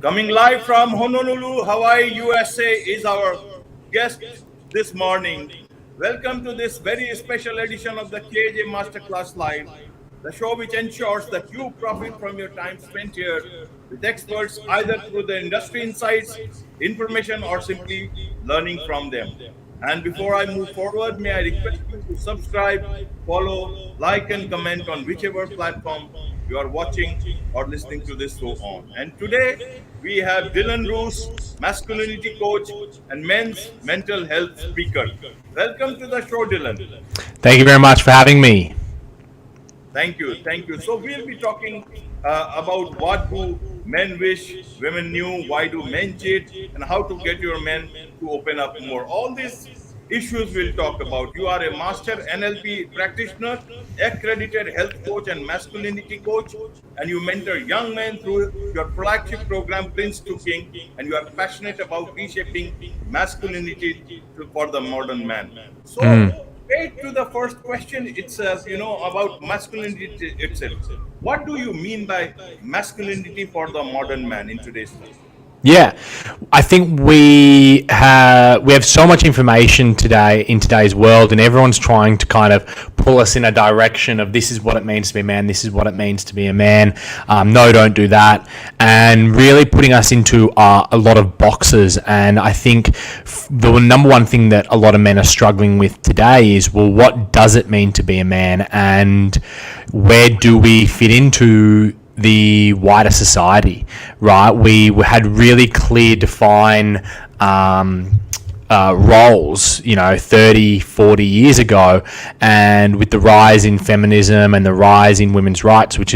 Coming live from Honolulu, Hawaii, USA is our guest this morning. Welcome to this very special edition of the KJ Masterclass Live, the show which ensures that you profit from your time spent here with experts either through the industry insights, information, or simply learning from them. And before I move forward, may I request you to subscribe, follow, like, and comment on whichever platform you are watching or listening to this show on. And today we have Dylan Roos, masculinity coach and men's mental health speaker. Welcome to the show, Dylan. Thank you very much for having me. Thank you, thank you. So we'll be talking about what do men wish women knew, why do men cheat, and how to get your men to open up more. All these issues we'll talk about. You are a master NLP practitioner, accredited health coach and masculinity coach, and you mentor young men through your flagship program, Prince to King, and you are passionate about reshaping masculinity for the modern man. So, straight to the first question itself, about masculinity itself. What do you mean by masculinity for the modern man in today's time? Yeah, I think we have so much information today in today's world, and everyone's trying to kind of pull us in a direction of this is what it means to be a man, this is what it means to be a man. No, don't do that, and really putting us into a lot of boxes. And I think the number one thing that a lot of men are struggling with today is, well, what does it mean to be a man, and where do we fit into the wider society, right? We had really clear defined roles, 30, 40 years ago, and with the rise in feminism and the rise in women's rights, which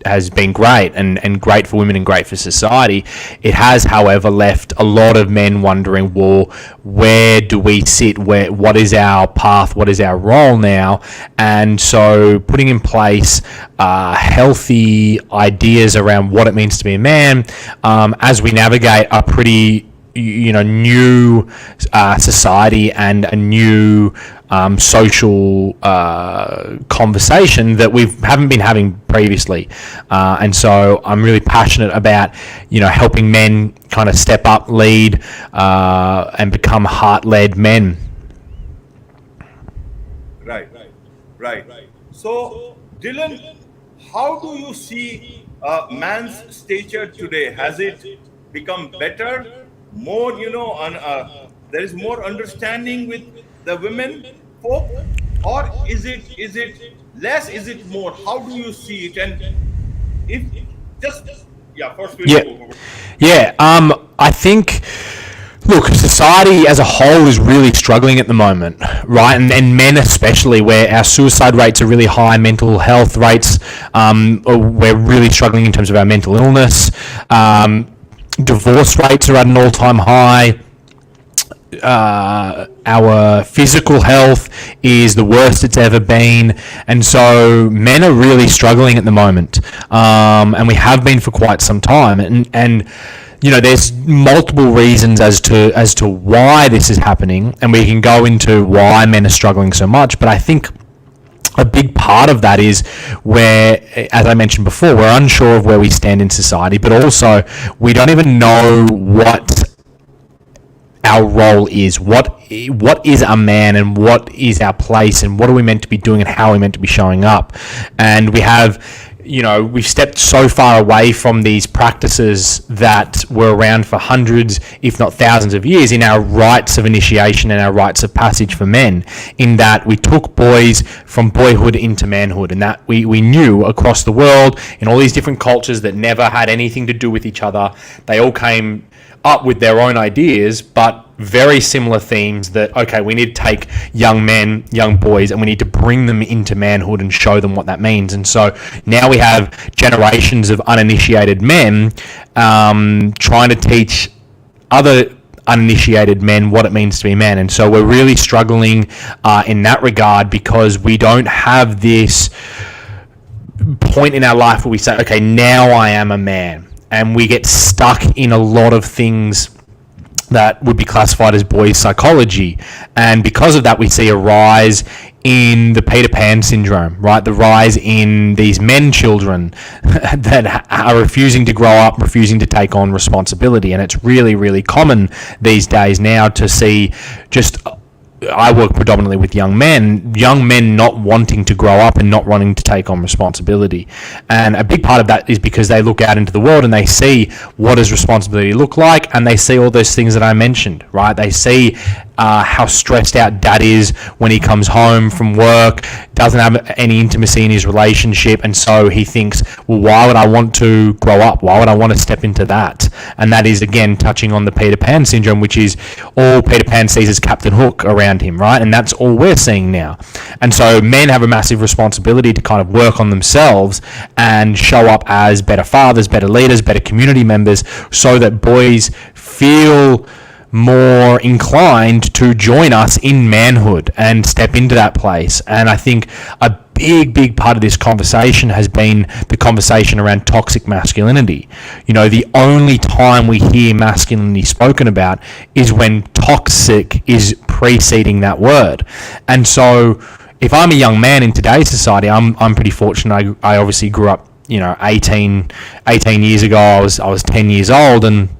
has been great and great for women and great for society, it has, however, left a lot of men wondering, well, where do we sit? What is our path? What is our role now? And so putting in place healthy ideas around what it means to be a man as we navigate a pretty new society and a new social conversation that we haven't been having previously, and so I'm really passionate about helping men kind of step up, lead, and become heart-led men. Right. So, Dylan, how do you see man's stature today? Has it become better? More, there is more understanding with the women folk, or is it less? Is it more? How do you see it? And if first we'll go over. I think, look, society as a whole is really struggling at the moment, right? And men especially, where our suicide rates are really high, mental health rates, we're really struggling in terms of our mental illness. Divorce rates are at an all-time high. Our physical health is the worst it's ever been, and so men are really struggling at the moment, and we have been for quite some time. And there's multiple reasons as to why this is happening, and we can go into why men are struggling so much. But I think a big part of that is where, as I mentioned before, we're unsure of where we stand in society, but also we don't even know what our role is. What is a man, and what is our place, and what are we meant to be doing, and how are we meant to be showing up? And we have, we've stepped so far away from these practices that were around for hundreds, if not thousands of years, in our rites of initiation and our rites of passage for men, in that we took boys from boyhood into manhood, and that we knew across the world, in all these different cultures that never had anything to do with each other, they all came up with their own ideas, but very similar themes that, okay, we need to take young men, young boys, and we need to bring them into manhood and show them what that means. And so now we have generations of uninitiated men trying to teach other uninitiated men what it means to be a man. And so we're really struggling in that regard, because we don't have this point in our life where we say, okay, now I am a man. And we get stuck in a lot of things that would be classified as boys' psychology. And because of that, we see a rise in the Peter Pan syndrome, right? The rise in these men children that are refusing to grow up, refusing to take on responsibility. And it's really, really common these days now to see just I work predominantly with young men not wanting to grow up and not wanting to take on responsibility. And a big part of that is because they look out into the world and they see what does responsibility look like, and they see all those things that I mentioned, right? They see how stressed out dad is when he comes home from work, doesn't have any intimacy in his relationship, and so he thinks, well, why would I want to grow up? Why would I want to step into that? And that is, again, touching on the Peter Pan syndrome, which is all Peter Pan sees is Captain Hook around him, right? And that's all we're seeing now. And so men have a massive responsibility to kind of work on themselves and show up as better fathers, better leaders, better community members, so that boys feel more inclined to join us in manhood and step into that place. And I think a big part of this conversation has been the conversation around toxic masculinity. You know, the only time we hear masculinity spoken about is when toxic is preceding that word. And so if I'm a young man in today's society, I'm pretty fortunate. I obviously grew up, 18 years ago. I was 10 years old, and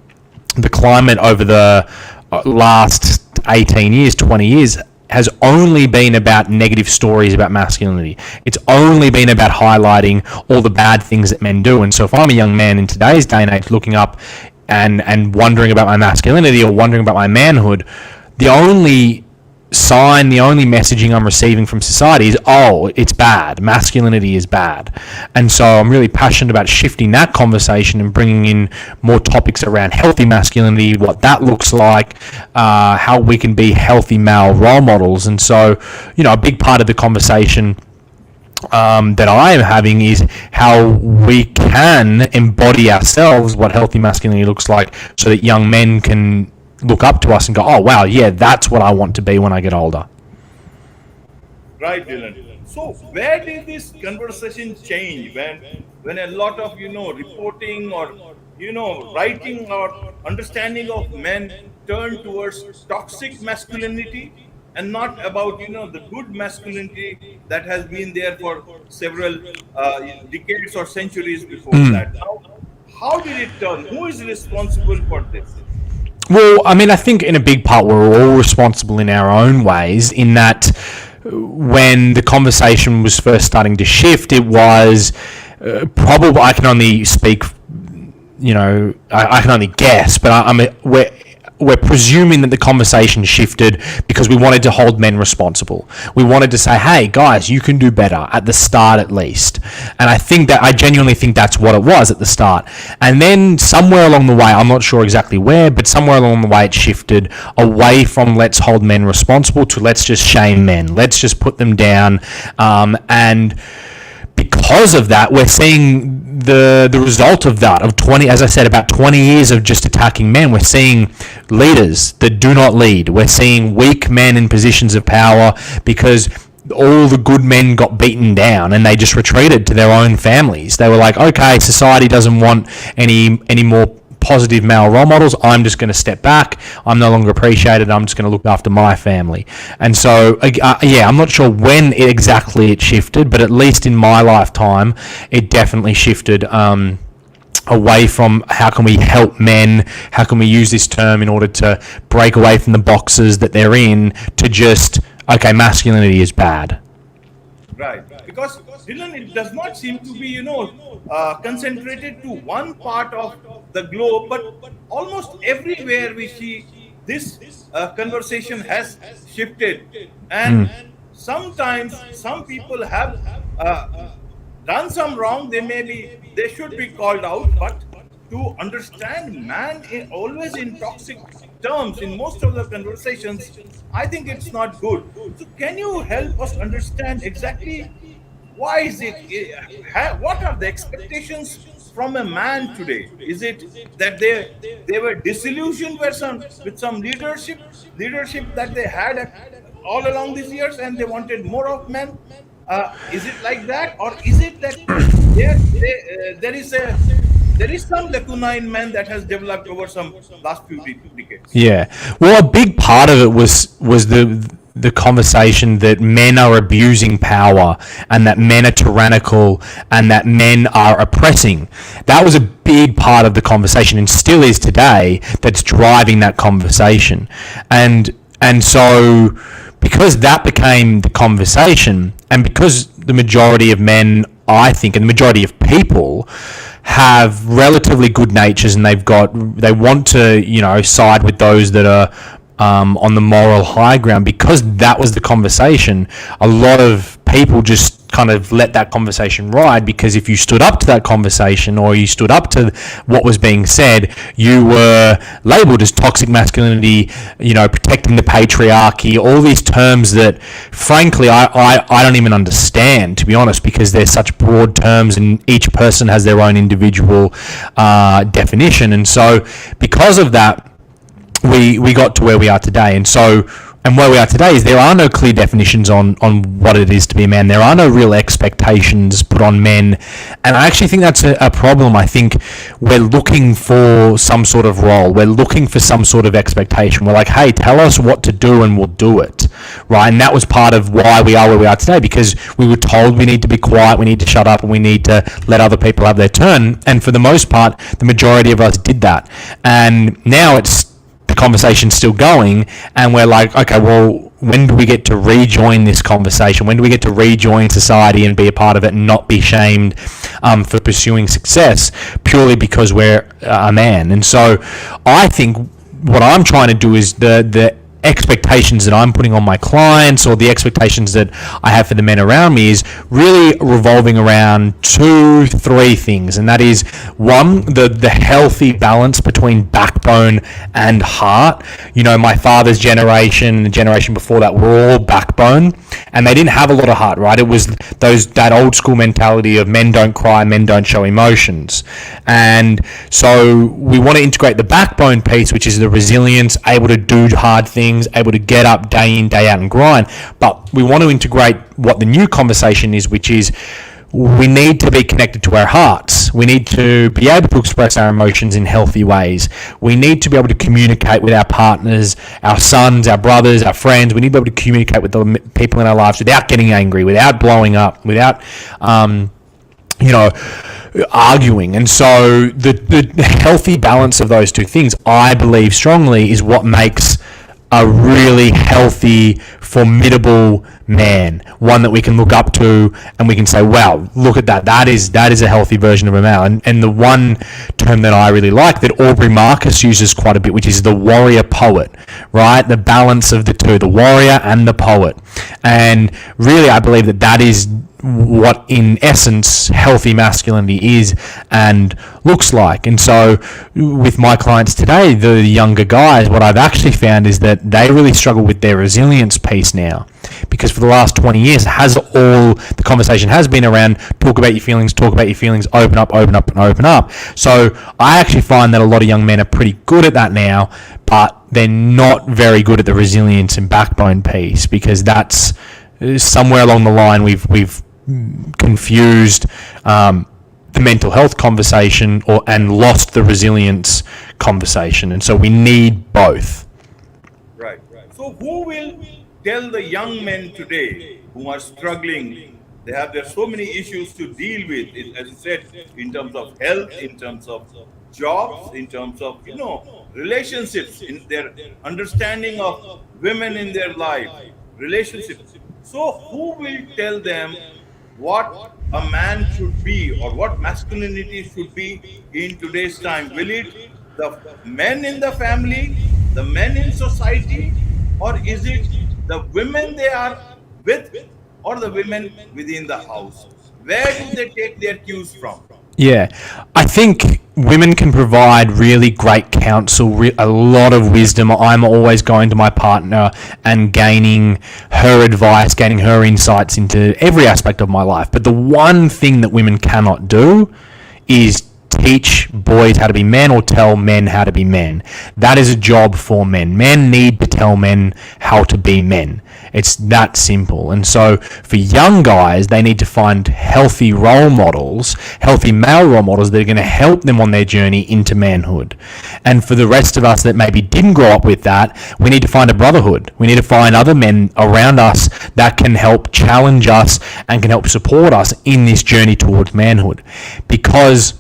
the climate over the last 18 years, 20 years has only been about negative stories about masculinity. It's only been about highlighting all the bad things that men do. And so if I'm a young man in today's day and age looking up and wondering about my masculinity or wondering about my manhood, the only sign, the only messaging I'm receiving from society is, oh, it's bad. Masculinity is bad. And so I'm really passionate about shifting that conversation and bringing in more topics around healthy masculinity, what that looks like, how we can be healthy male role models. And so, a big part of the conversation that I am having is how we can embody ourselves, what healthy masculinity looks like, so that young men can look up to us and go, oh wow, yeah, that's what I want to be when I get older. Right, Dylan. So where did this conversation change when a lot of reporting or writing or understanding of men turn towards toxic masculinity and not about the good masculinity that has been there for several decades or centuries before that. How did it turn? Who is responsible for this? Well, I mean, I think in a big part we're all responsible in our own ways, in that when the conversation was first starting to shift, it was probably, I can only speak, I can only guess, but we're presuming that the conversation shifted because we wanted to hold men responsible. We wanted to say, hey guys, you can do better, at the start at least. And I genuinely think that's what it was at the start. And then somewhere along the way, I'm not sure exactly where, but somewhere along the way it shifted away from let's hold men responsible to let's just shame men. Let's just put them down. And because of that, we're seeing the result of that, of 20, as I said, about 20 years of just attacking men. We're seeing leaders that do not lead. We're seeing weak men in positions of power because all the good men got beaten down and they just retreated to their own families. They were like, okay, society doesn't want any more positive male role models. I'm just going to step back. I'm no longer appreciated. I'm just going to look after my family. And so, I'm not sure when exactly it shifted, but at least in my lifetime, it definitely shifted away from how can we help men, how can we use this term in order to break away from the boxes that they're in, to just, okay, masculinity is bad. Right, because Dylan, it does not seem to be, concentrated to one part of the globe, but almost everywhere we see this conversation has shifted, and sometimes some people have done some wrong. They should be called out, but to understand man always in toxic terms in most of the conversations, I think it's not good. So can you help us understand exactly why is it? What are the expectations from a man today? Is it that they were disillusioned with some leadership that they had all along these years, and they wanted more of men? Is it like that, or is it that there is there is some lacuna in men that has developed over some last few decades. Yeah. Well, a big part of it was the conversation that men are abusing power and that men are tyrannical and that men are oppressing. That was a big part of the conversation and still is today, that's driving that conversation. And so because that became the conversation, and because the majority of men, I think, and the majority of people have relatively good natures, and they want to, side with those that are on the moral high ground. Because that was the conversation, a lot of people just kind of let that conversation ride, because if you stood up to that conversation or you stood up to what was being said, you were labeled as toxic masculinity, protecting the patriarchy, all these terms that frankly I don't even understand, to be honest, because they're such broad terms and each person has their own individual definition. And so because of that, we got to where we are today. And where we are today is there are no clear definitions on what it is to be a man. There are no real expectations put on men. And I actually think that's a problem. I think we're looking for some sort of role. We're looking for some sort of expectation. We're like, hey, tell us what to do and we'll do it. Right? And that was part of why we are where we are today, because we were told we need to be quiet, we need to shut up, and we need to let other people have their turn. And for the most part, the majority of us did that. And now the conversation's still going, and we're like, okay, well, when do we get to rejoin this conversation? When do we get to rejoin society and be a part of it and not be shamed for pursuing success purely because we're a man? And so I think what I'm trying to do is the expectations that I'm putting on my clients, or the expectations that I have for the men around me, is really revolving around 2-3 things. And that is, one, the healthy balance between backbone and heart. My father's generation and the generation before that were all backbone, and they didn't have a lot of heart, right? It was that old school mentality of men don't cry, men don't show emotions. And so we want to integrate the backbone piece, which is the resilience, able to do hard things, able to get up day in, day out and grind. But we want to integrate what the new conversation is, which is we need to be connected to our hearts. We need to be able to express our emotions in healthy ways. We need to be able to communicate with our partners, our sons, our brothers, our friends. We need to be able to communicate with the people in our lives without getting angry, without blowing up, without arguing. And so the healthy balance of those two things, I believe strongly, is what makes a really healthy, formidable man, one that we can look up to and we can say, wow, look at that. That is a healthy version of a male. And the one term that I really like that Aubrey Marcus uses quite a bit, which is the warrior poet, right? The balance of the two, the warrior and the poet. And really, I believe that is what in essence healthy masculinity is and looks like. And so with my clients today, the younger guys, what I've actually found is that they really struggle with their resilience piece now, because for the last 20 years the conversation has been around talk about your feelings, open up. So I actually find that a lot of young men are pretty good at that now, but they're not very good at the resilience and backbone piece, because that's somewhere along the line we've confused the mental health conversation and lost the resilience conversation. And so we need both. Right. So who will tell the young men today who are struggling? There's so many issues to deal with, as you said, in terms of health, in terms of jobs, in terms of relationships, in their understanding of women in their life, relationships. So who will tell them what a man should be, or what masculinity should be in today's time? Will it the men in the family, the men in society, or is it the women they are with, or the women within the house? Where do they take their cues from? Yeah, I think women can provide really great counsel, a lot of wisdom. I'm always going to my partner and gaining her advice, gaining her insights into every aspect of my life. But the one thing that women cannot do is teach boys how to be men or tell men how to be men. That is a job for men. Men need to tell men how to be men. It's that simple. And so for young guys, they need to find healthy role models, healthy male role models that are going to help them on their journey into manhood. And for the rest of us that maybe didn't grow up with that, we need to find a brotherhood. We need to find other men around us that can help challenge us and can help support us in this journey towards manhood. Because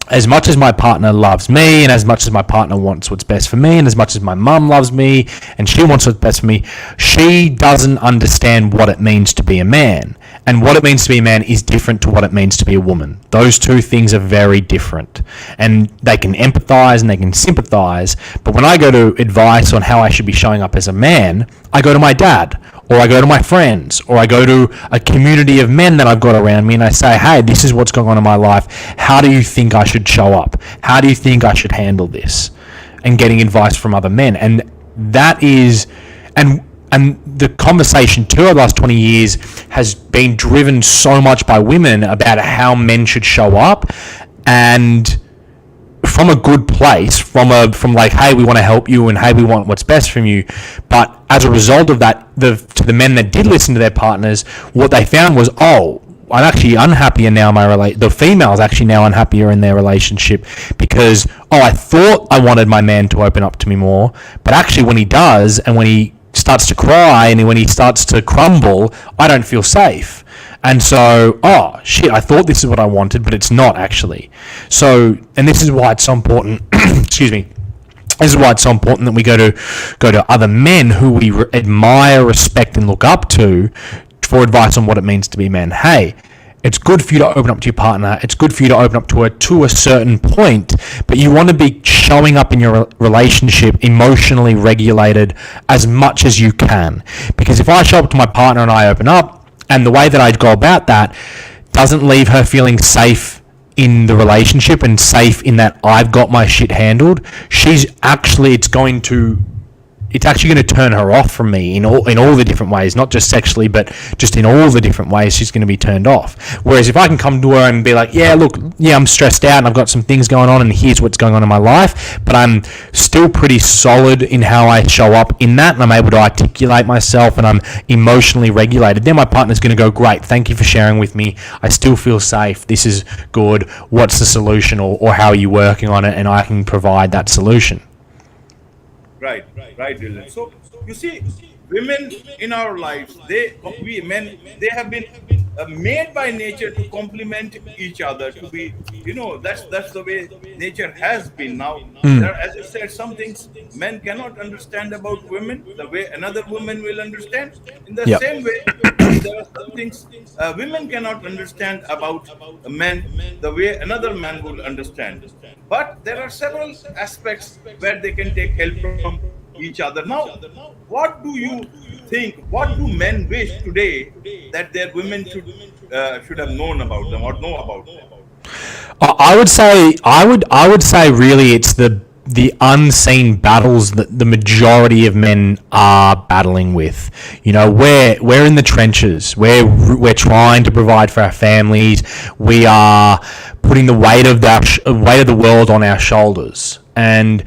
as much as my partner loves me, and as much as my partner wants what's best for me, and as much as my mum loves me and she wants what's best for me, she doesn't understand what it means to be a man. And what it means to be a man is different to what it means to be a woman. Those two things are very different. And they can empathize and they can sympathize. But when I go to advice on how I should be showing up as a man, I go to my dad, or I go to my friends, or I go to a community of men that I've got around me and I say, hey, this is what's going on in my life. How do you think I should show up? How do you think I should handle this? And getting advice from other men. And that is, and the conversation too over the last 20 years has been driven so much by women about how men should show up, and from a good place, from like, hey, we want to help you, and hey, we want what's best from you. But as a result of that, to the men that did listen to their partners, what they found was, oh, I'm actually unhappier now. The female's actually now unhappier in their relationship because, oh, I thought I wanted my man to open up to me more, but actually when he does, and when he starts to cry and when he starts to crumble, I don't feel safe. And so, oh shit, I thought this is what I wanted, but it's not actually. So, and this is why it's so important. Excuse me. This is why it's so important that we go to other men who we admire, respect, and look up to for advice on what it means to be a man. Hey, it's good for you to open up to your partner. It's good for you to open up to a certain point, but you want to be showing up in your relationship emotionally regulated as much as you can. Because if I show up to my partner and I open up, and the way that I go about that doesn't leave her feeling safe in the relationship and safe in that I've got my shit handled, it's actually going to turn her off from me in all the different ways, not just sexually, but just in all the different ways she's going to be turned off. Whereas if I can come to her and be like, I'm stressed out and I've got some things going on and here's what's going on in my life, but I'm still pretty solid in how I show up in that, and I'm able to articulate myself and I'm emotionally regulated, then my partner's going to go, great, thank you for sharing with me. I still feel safe. This is good. What's the solution, or how are you working on it? And I can provide that solution. Right, Dylan. So you see, women in our lives, we men, they have been made by nature to complement each other. To be, that's the way nature has been. Now, as you said, some things men cannot understand about women the way another woman will understand. In the same way, there are some things women cannot understand about men the way another man will understand. But there are several aspects where they can take help from each other. Now, what do you think? What do men wish today that their women should have known about them or know about them? I would say really it's the unseen battles that the majority of men are battling with. We're in the trenches. We're trying to provide for our families. We are putting the weight of the world on our shoulders. And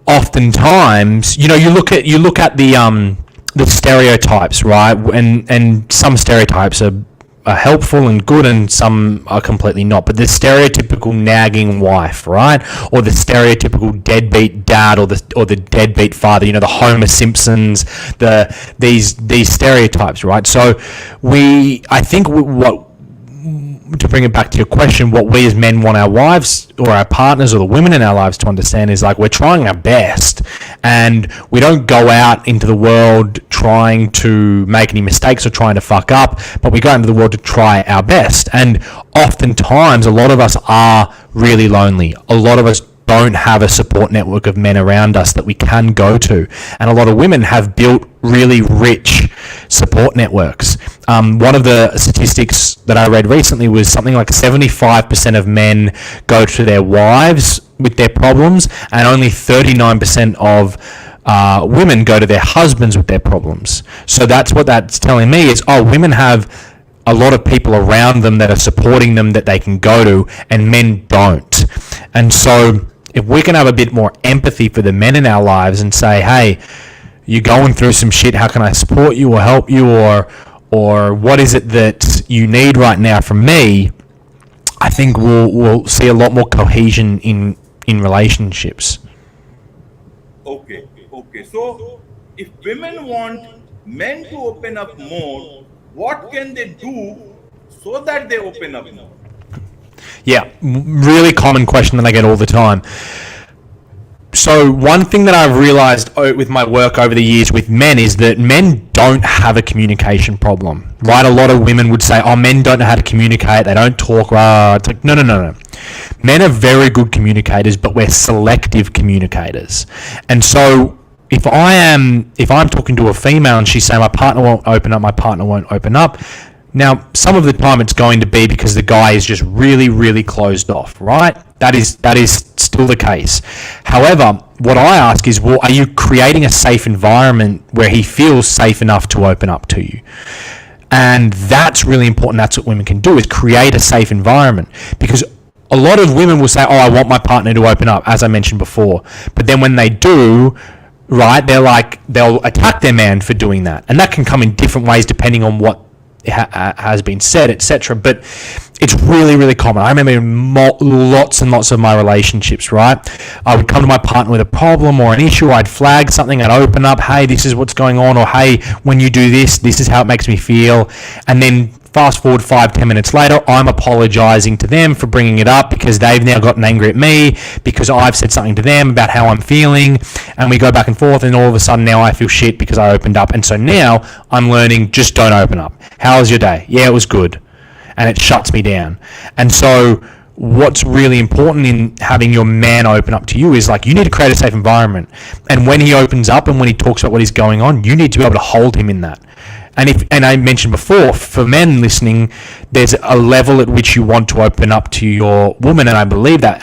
oftentimes, you look at the stereotypes, right? And some stereotypes are helpful and good, and some are completely not. But the stereotypical nagging wife, right, or the stereotypical deadbeat dad, or the deadbeat father. The Homer Simpsons, these stereotypes, right? So I think to bring it back to your question, what we as men want our wives or our partners or the women in our lives to understand is, like, we're trying our best, and we don't go out into the world trying to make any mistakes or trying to fuck up, but we go into the world to try our best. And oftentimes a lot of us are really lonely. A lot of us don't have a support network of men around us that we can go to, and a lot of women have built really rich support networks. One of the statistics that I read recently was something like 75% of men go to their wives with their problems, and only 39% of women go to their husbands with their problems. So that's what that's telling me is, women have a lot of people around them that are supporting them that they can go to, and men don't. And so if we can have a bit more empathy for the men in our lives and say, hey, you're going through some shit, how can I support you or help you, or what is it that you need right now from me, I think we'll see a lot more cohesion in relationships. Okay, okay. So if women want men to open up more, what can they do so that they open up more? Yeah, really common question that I get all the time. So one thing that I've realized with my work over the years with men is that men don't have a communication problem, right? A lot of women would say, oh, men don't know how to communicate, they don't talk, rah. It's like, no. Men are very good communicators, but we're selective communicators. And so if I'm talking to a female and she's saying, my partner won't open up, now, some of the time it's going to be because the guy is just really, really closed off, right? That is still the case. However, what I ask is, well, are you creating a safe environment where he feels safe enough to open up to you? And that's really important. That's what women can do, is create a safe environment. Because a lot of women will say, oh, I want my partner to open up, as I mentioned before. But then when they do, right, they'll attack their man for doing that. And that can come in different ways depending on what has been said, etc. But it's really, really common. I remember in lots and lots of my relationships, right? I would come to my partner with a problem or an issue. I'd flag something. I'd open up. Hey, this is what's going on. Or hey, when you do this, this is how it makes me feel. And then fast forward 5-10 minutes later, I'm apologizing to them for bringing it up because they've now gotten angry at me because I've said something to them about how I'm feeling, and we go back and forth, and all of a sudden now I feel shit because I opened up. And so now I'm learning, just don't open up. How was your day? Yeah, it was good. And it shuts me down. And so what's really important in having your man open up to you is, like, you need to create a safe environment. And when he opens up and when he talks about what is going on, you need to be able to hold him in that. And I mentioned before, for men listening, there's a level at which you want to open up to your woman, and I believe that.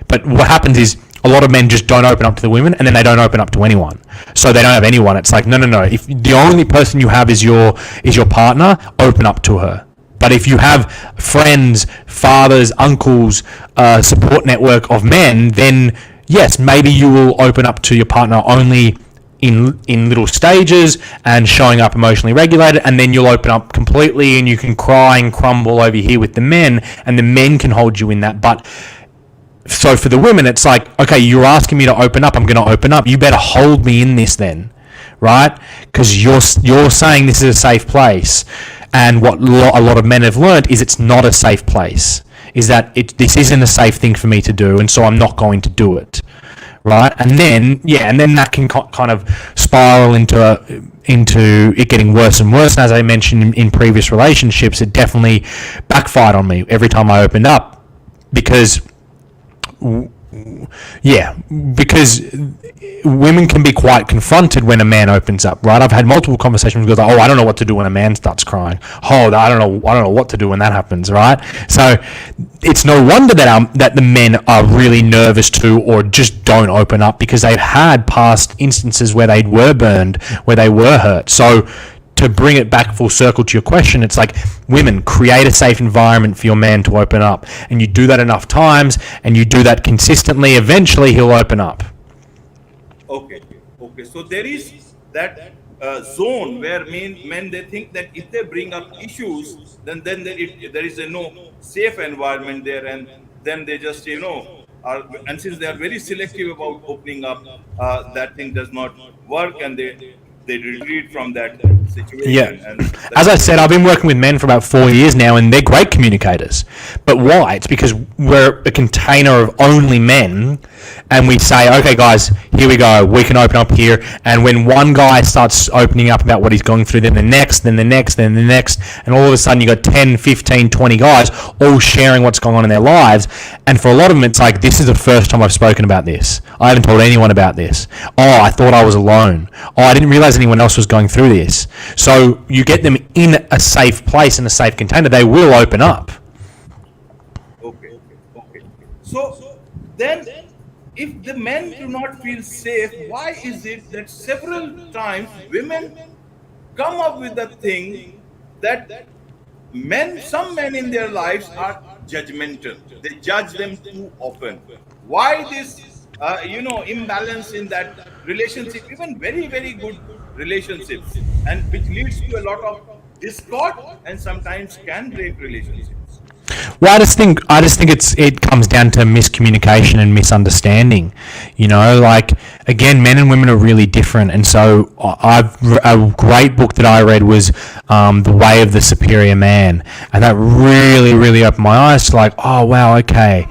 But what happens is a lot of men just don't open up to the women, and then they don't open up to anyone. So they don't have anyone. It's like, no. If the only person you have is your partner, open up to her. But if you have friends, fathers, uncles, support network of men, then yes, maybe you will open up to your partner only in little stages and showing up emotionally regulated, and then you'll open up completely and you can cry and crumble over here with the men, and the men can hold you in that. But so for the women, it's like, okay, you're asking me to open up, I'm going to open up. You better hold me in this then, right? Because you're saying this is a safe place. And what a lot of men have learned is it's not a safe place. Is that this isn't a safe thing for me to do, and so I'm not going to do it. Right, and then that can kind of spiral into it getting worse and worse. And as I mentioned in previous relationships, it definitely backfired on me every time I opened up, because women can be quite confronted when a man opens up, right? I've had multiple conversations with girls like, oh, I don't know what to do when a man starts crying. Oh, I don't know what to do when that happens, right? So it's no wonder that the men are really nervous too, or just don't open up, because they've had past instances where they were burned, where they were hurt. So to bring it back full circle to your question, it's like, women, create a safe environment for your man to open up. And you do that enough times, and you do that consistently, eventually he'll open up. Okay. So there is that zone where men they think that if they bring up issues, then there is a no safe environment there, and then they just and since they are very selective about opening up, that thing does not work, and they retreat from that situation. Yeah. And As I said, I've been working with men for about 4 years now, and they're great communicators. But why? It's because we're a container of only men, and we say, okay, guys, here we go. We can open up here. And when one guy starts opening up about what he's going through, then the next, then the next, then the next, and all of a sudden you got 10, 15, 20 guys all sharing what's going on in their lives. And for a lot of them, it's like, this is the first time I've spoken about this. I haven't told anyone about this. Oh, I thought I was alone. Oh, I didn't realize anyone else was going through this. So you get them in a safe place, in a safe container, they will open up. Okay. So then, if the men do not feel safe, why is it that several times women come up with the thing that some men in their lives are judgmental. They judge them too often. Why this, imbalance in that relationship, even very, very good relationships, and which leads to a lot of discord and sometimes can break relationships. Well, I just think it comes down to miscommunication and misunderstanding. Like, again, men and women are really different, and so a great book that I read was The Way of the Superior Man, and that really, really opened my eyes to, like, oh wow, okay.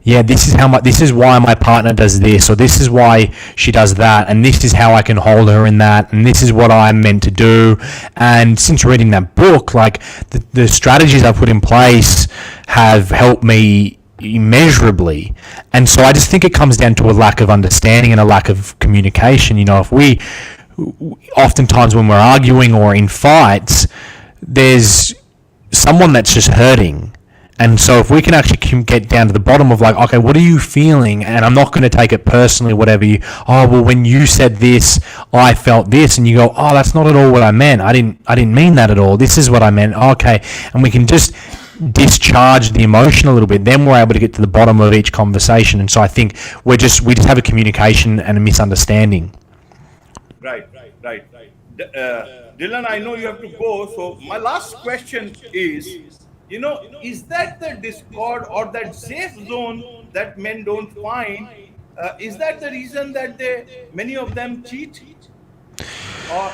Yeah, this is why my partner does this, or this is why she does that, and this is how I can hold her in that, and this is what I'm meant to do. And since reading that book, like, the strategies I've put in place have helped me immeasurably. And so I just think it comes down to a lack of understanding and a lack of communication. If we, oftentimes when we're arguing or in fights, there's someone that's just hurting. And so if we can actually get down to the bottom of, like, okay, what are you feeling? And I'm not going to take it personally, whatever when you said this, I felt this. And you go, oh, that's not at all what I meant. I didn't mean that at all. This is what I meant. Okay. And we can just discharge the emotion a little bit. Then we're able to get to the bottom of each conversation. And so I think we just have a communication and a misunderstanding. Right. Dylan, I know you have to go. So my last question is, is that the discord or that safe zone that men don't find? Is that the reason that many of them cheat? Or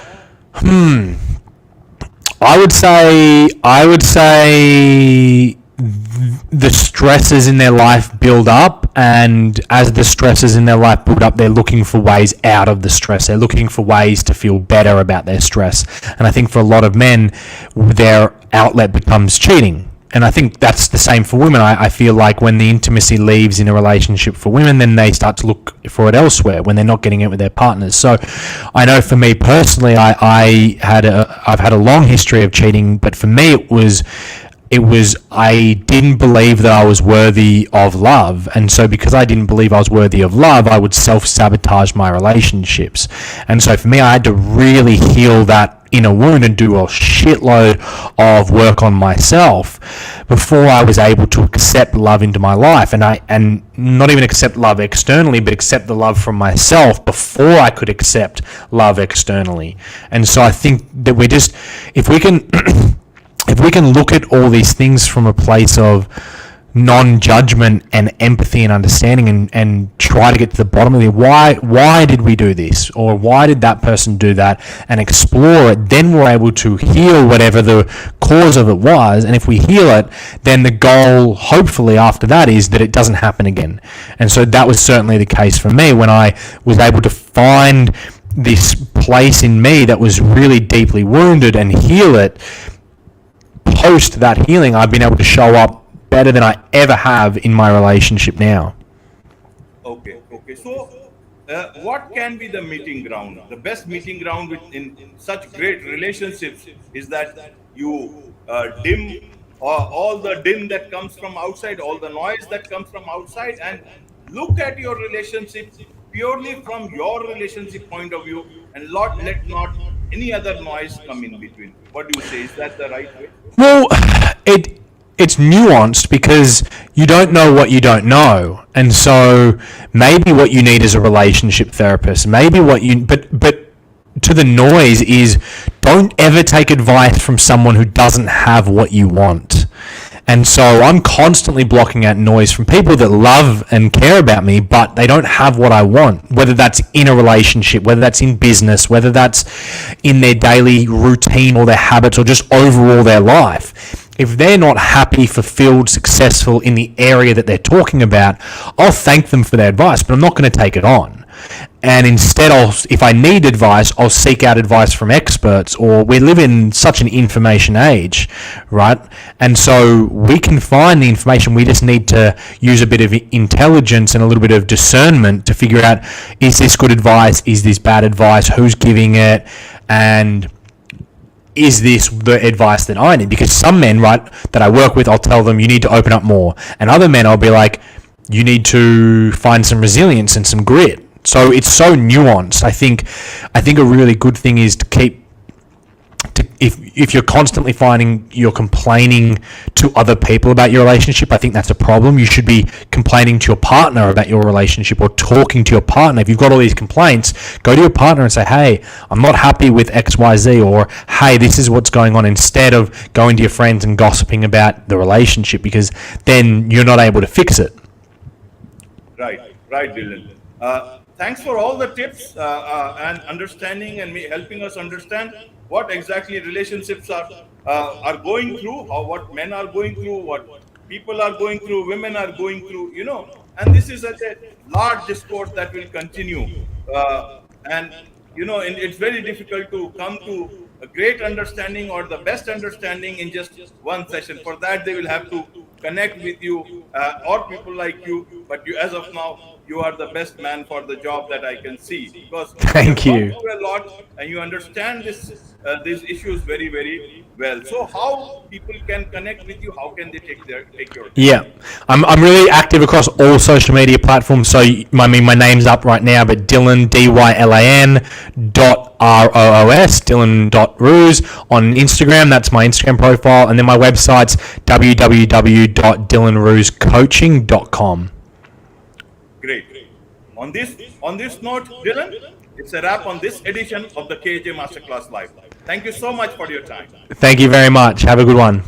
I would say the stresses in their life build up, and as the stresses in their life build up, they're looking for ways out of the stress. They're looking for ways to feel better about their stress. And I think for a lot of men, their outlet becomes cheating. And I think that's the same for women. I feel like when the intimacy leaves in a relationship for women, then they start to look for it elsewhere when they're not getting it with their partners. So I know for me personally, I've had a long history of cheating, but for me it was I didn't believe that I was worthy of love, and so because I didn't believe I was worthy of love, I would self-sabotage my relationships. And so for me, I had to really heal that inner wound and do a shitload of work on myself before I was able to accept love into my life, and not even accept love externally, but accept the love from myself before I could accept love externally. And so I think that if we can if we can look at all these things from a place of non-judgment and empathy and understanding, and try to get to the bottom of it, why did we do this, or why did that person do that, and explore it, then we're able to heal whatever the cause of it was. And if we heal it, then the goal, hopefully after that, is that it doesn't happen again. And so that was certainly the case for me when I was able to find this place in me that was really deeply wounded and heal it. Post that healing, I've been able to show up better than I ever have in my relationship now. Okay. So, what can be the meeting ground? The best meeting ground in such great relationships is that you dim all the dim that comes from outside, all the noise that comes from outside, and look at your relationship purely from your relationship point of view, and let not any other noise come in between. What do you say? Is that the right way? Well, it's nuanced because you don't know what you don't know, and so maybe what you need is a relationship therapist. Maybe but to the noise is, don't ever take advice from someone who doesn't have what you want. And so I'm constantly blocking out noise from people that love and care about me, but they don't have what I want, whether that's in a relationship, whether that's in business, whether that's in their daily routine or their habits, or just overall their life. If they're not happy, fulfilled, successful in the area that they're talking about, I'll thank them for their advice, but I'm not going to take it on. And instead, if I need advice, I'll seek out advice from experts. Or we live in such an information age, right? And so we can find the information. We just need to use a bit of intelligence and a little bit of discernment to figure out, is this good advice? Is this bad advice? Who's giving it? And is this the advice that I need? Because some men, right, that I work with, I'll tell them, you need to open up more. And other men, I'll be like, you need to find some resilience and some grit. So it's so nuanced. I think a really good thing is to if you're constantly finding you're complaining to other people about your relationship, I think that's a problem. You should be complaining to your partner about your relationship, or talking to your partner. If you've got all these complaints, go to your partner and say, hey, I'm not happy with XYZ, or hey, this is what's going on, instead of going to your friends and gossiping about the relationship, because then you're not able to fix it. Right, Dylan. Thanks for all the tips and understanding, and helping us understand what exactly relationships are going through, how what men are going through, what people are going through, women are going through. And this is such a large discourse that will continue. And and it's very difficult to come to a great understanding or the best understanding in just one session. For that, they will have to connect with you or people like you. But as of now, you are the best man for the job that I can see, because Thank you've gone you. through a lot and you understand these issues very, very well. So how people can connect with you? How can they take your tips? Yeah, I'm really active across all social media platforms. So my name's up right now, but Dylan Dylan .Roos, Dylan.Roos on Instagram. That's my Instagram profile, and then my website's www.dylanrooscoaching.com. Great. On this note, Dylan, it's a wrap on this edition of the KJ Masterclass Live. Thank you so much for your time. Thank you very much. Have a good one.